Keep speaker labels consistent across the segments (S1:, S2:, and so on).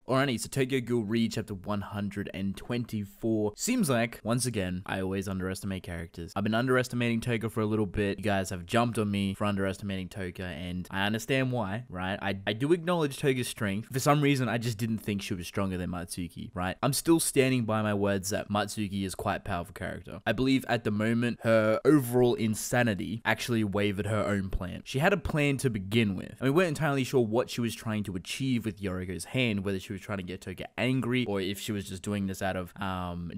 S1: Alrighty, so Tokyo Ghoul Read chapter 124. Seems like, once again, I always underestimate characters. I've been underestimating Toka for a little bit. You guys have jumped on me for underestimating Toka, and I understand why, right? I do acknowledge Toka's strength. For some reason, I just didn't think she was stronger than Matsuki, right? I'm still standing by my words that Matsuki is quite a powerful character. I believe at the moment, her overall insanity actually wavered her own plan. She had a plan to begin with, and we weren't entirely sure what she was trying to achieve with Yoriko's hand, whether she was trying to get Toka angry or if she was just doing this out of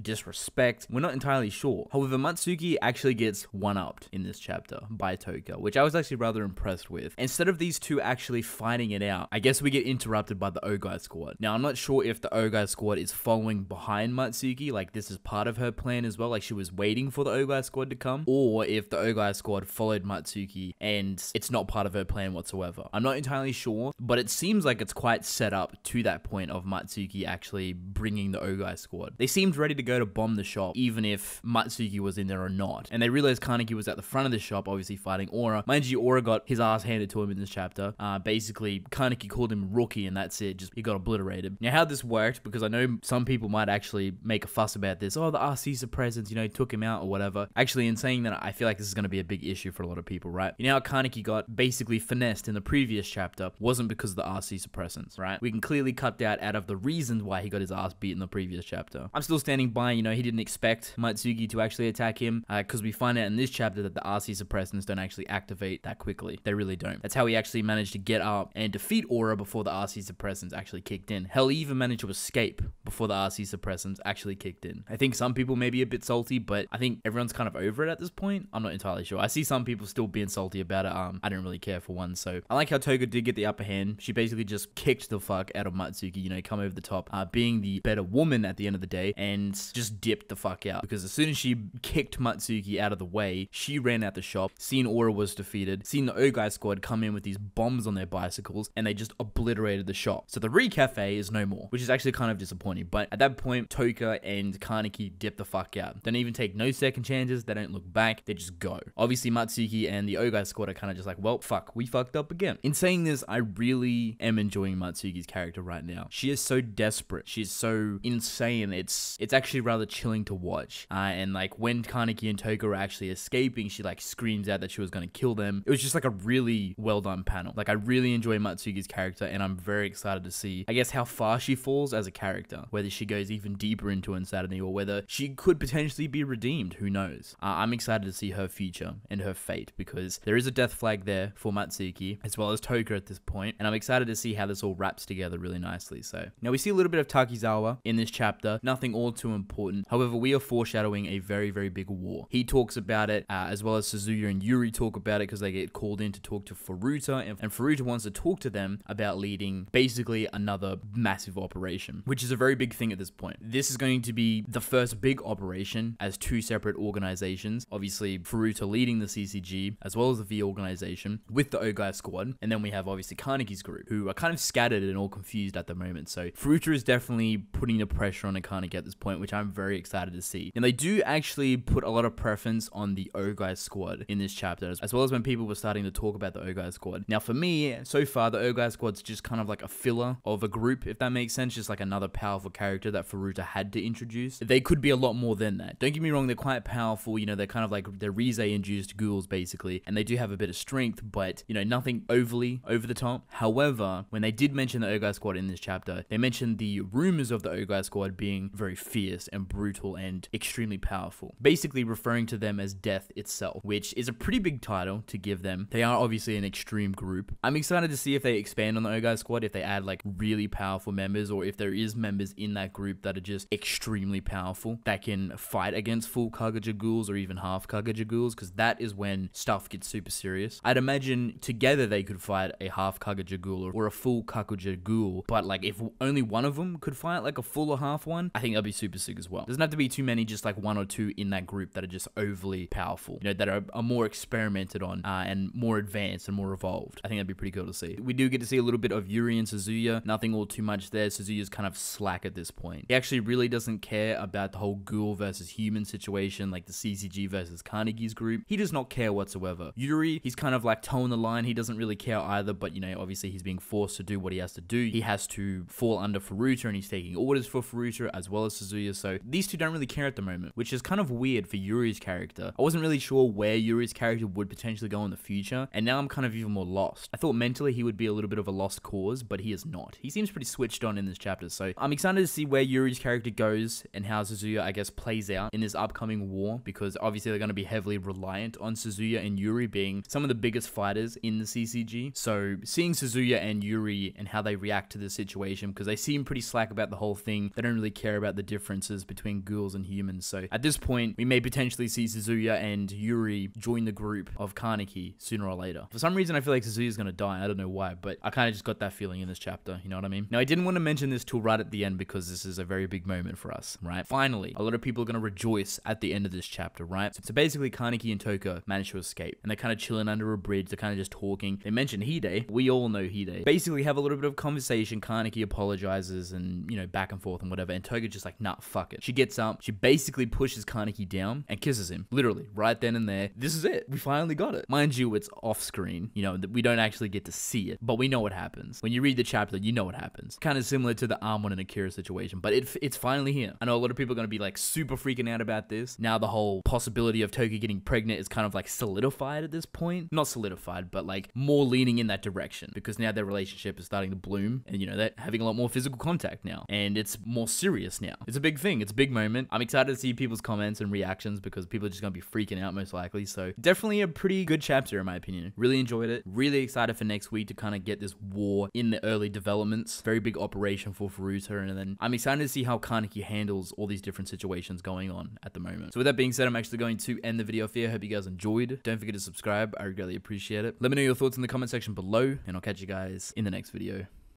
S1: disrespect. We're not entirely sure. However, Matsuki actually gets one-upped in this chapter by Toka, which I was actually rather impressed with. Instead of these two actually fighting it out, I guess we get interrupted by the Ogai squad. Now, I'm not sure if the Ogai squad is following behind Matsuki, like this is part of her plan as well, like she was waiting for the Ogai squad to come, or if the Ogai squad followed Matsuki and it's not part of her plan whatsoever. I'm not entirely sure, but it seems like it's quite set up to that point of Matsuki actually bringing the Ogai squad. They seemed ready to go to bomb the shop, even if Matsuki was in there or not. And they realized Kaneki was at the front of the shop, obviously fighting Aura. Mind you, Aura got his ass handed to him in this chapter. Basically, Kaneki called him rookie, and that's it. Just, he got obliterated. Now, how this worked, because I know some people might actually make a fuss about this. Oh, the RC suppressants, you know, took him out or whatever. Actually, in saying that, I feel like this is going to be a big issue for a lot of people, right? You know how Kaneki got basically finessed in the previous chapter wasn't because of the RC suppressants, right? We can clearly cut that out of the reasons why he got his ass beat in the previous chapter. I'm still standing by, you know, he didn't expect Matsuki to actually attack him, because we find out in this chapter that the RC suppressants don't actually activate that quickly. They really don't. That's how he actually managed to get up and defeat Aura before the RC suppressants actually kicked in. Hell, he even managed to escape before the RC suppressants actually kicked in. I think some people may be a bit salty, but I think everyone's kind of over it at this point. I'm not entirely sure. I see some people still being salty about it. I don't really care for one, so I like how Toga did get the upper hand. She basically just kicked the fuck out of Matsuki, you know, come over the top, being the better woman at the end of the day, and just dipped the fuck out. Because as soon as she kicked Matsuki out of the way, she ran out the shop, seen Aura was defeated, seen the Ogai squad come in with these bombs on their bicycles, and they just obliterated the shop. So the Re-Cafe is no more, which is actually kind of disappointing. But at that point, Toka and Kaneki dip the fuck out. Don't even take no second chances. They don't look back. They just go. Obviously, Matsuki and the Ogai squad are kind of just like, well, fuck, we fucked up again. In saying this, I really am enjoying Matsuki's character right now. She is so desperate. She's so insane. It's actually rather chilling to watch. And like when Kaneki and Toka are actually escaping, she like screams out that she was going to kill them. It was just like a really well done panel. Like I really enjoy Matsuki's character, and I'm very excited to see, I guess, how far she falls as a character, whether she goes even deeper into insanity or whether she could potentially be redeemed. Who knows? I'm excited to see her future and her fate, because there is a death flag there for Matsuki as well as Toka at this point, and I'm excited to see how this all wraps together really nicely. So now we see a little bit of Takizawa in this chapter, nothing all too important. However, we are foreshadowing a very, very big war. He talks about it, as well as Suzuya and Yuri talk about it, because they get called in to talk to Furuta, and Furuta wants to talk to them about leading basically another massive operation, which is a very big thing at this point. This is going to be the first big operation as two separate organizations. Obviously, Furuta leading the CCG, as well as the V organization, with the Ogai squad, and then we have obviously Kaneki's group, who are kind of scattered and all confused at the moment. So Furuta is definitely putting the pressure on Kaneki at this point, which I'm very excited to see. And they do actually put a lot of preference on the Ogai squad in this chapter, as well as when people were starting to talk about the Ogai squad. Now for me, so far, the Ogai squad's just kind of like a filler of a group, if that makes sense, just like another powerful character that Furuta had to introduce. They could be a lot more than that. Don't get me wrong, they're quite powerful, you know, they're kind of like, they're Rize-induced ghouls basically, and they do have a bit of strength, but, you know, nothing overly over the top. However, when they did mention the Ogai squad in this chapter, they mentioned the rumors of the Ogai squad being very fierce and brutal and extremely powerful, basically referring to them as death itself, which is a pretty big title to give them. They are obviously an extreme group. I'm excited to see if they expand on the Ogai squad, if they add like really powerful members, or if there is members in that group that are just extremely powerful that can fight against full Kagura ghouls or even half Kagura ghouls, because that is when stuff gets super serious. I'd imagine together they could fight a half Kagura ghoul or a full Kagura ghoul, but like if only one of them could fight like a full or half one, I think that'd be super sick as well. Doesn't have to be too many, just like one or two in that group that are just overly powerful, you know, that are more experimented on and more advanced and more evolved. I think that'd be pretty cool to see. We do get to see a little bit of Yuri and Suzuya, nothing all too much there. Suzuya's kind of slack at this point. He actually really doesn't care about the whole ghoul versus human situation, like the CCG versus Kaneki's group. He does not care whatsoever. Yuri, he's kind of like toeing the line. He doesn't really care either, but you know, obviously he's being forced to do what he has to do. He has to to fall under Furuta, and he's taking orders for Furuta as well as Suzuya. So these two don't really care at the moment, which is kind of weird for Yuri's character. I wasn't really sure where Yuri's character would potentially go in the future, and now I'm kind of even more lost. I thought mentally he would be a little bit of a lost cause, but he is not. He seems pretty switched on in this chapter, so I'm excited to see where Yuri's character goes and how Suzuya, I guess, plays out in this upcoming war, because obviously they're going to be heavily reliant on Suzuya and Yuri being some of the biggest fighters in the CCG. So seeing Suzuya and Yuri and how they react to the situation, because they seem pretty slack about the whole thing. They don't really care about the differences between ghouls and humans. So at this point, we may potentially see Suzuya and Yuri join the group of Kaneki sooner or later. For some reason, I feel like Suzuya's gonna die. I don't know why, but I kind of just got that feeling in this chapter. You know what I mean? Now, I didn't want to mention this till right at the end because this is a very big moment for us, right? Finally, a lot of people are gonna rejoice at the end of this chapter, right? So basically, Kaneki and Toka manage to escape, and they're kind of chilling under a bridge. They're kind of just talking. They mention Hide. We all know Hide. Basically, have a little bit of conversation. Kaneki apologizes and, you know, back and forth and whatever. And Toga just like, nah, fuck it. She gets up. She basically pushes Kaneki down and kisses him. Literally, right then and there. This is it. We finally got it. Mind you, it's off screen. You know, we don't actually get to see it, but we know what happens. When you read the chapter, you know what happens. Kind of similar to the Armon and Akira situation, but it's finally here. I know a lot of people are going to be like super freaking out about this. Now the whole possibility of Toga getting pregnant is kind of like solidified at this point. Not solidified, but like more leaning in that direction, because now their relationship is starting to bloom, and you know, they're having a lot more physical contact now, and it's more serious now. It's a big thing. It's a big moment. I'm excited to see people's comments and reactions, because people are just going to be freaking out most likely. So definitely a pretty good chapter in my opinion. Really enjoyed it. Really excited for next week to kind of get this war in the early developments. Very big operation for Furuta, and then I'm excited to see how Kaneki handles all these different situations going on at the moment. So with that being said, I'm actually going to end the video here. I hope you guys enjoyed. Don't forget to subscribe. I really appreciate it. Let me know your thoughts in the comment section below, and I'll catch you guys in the next video.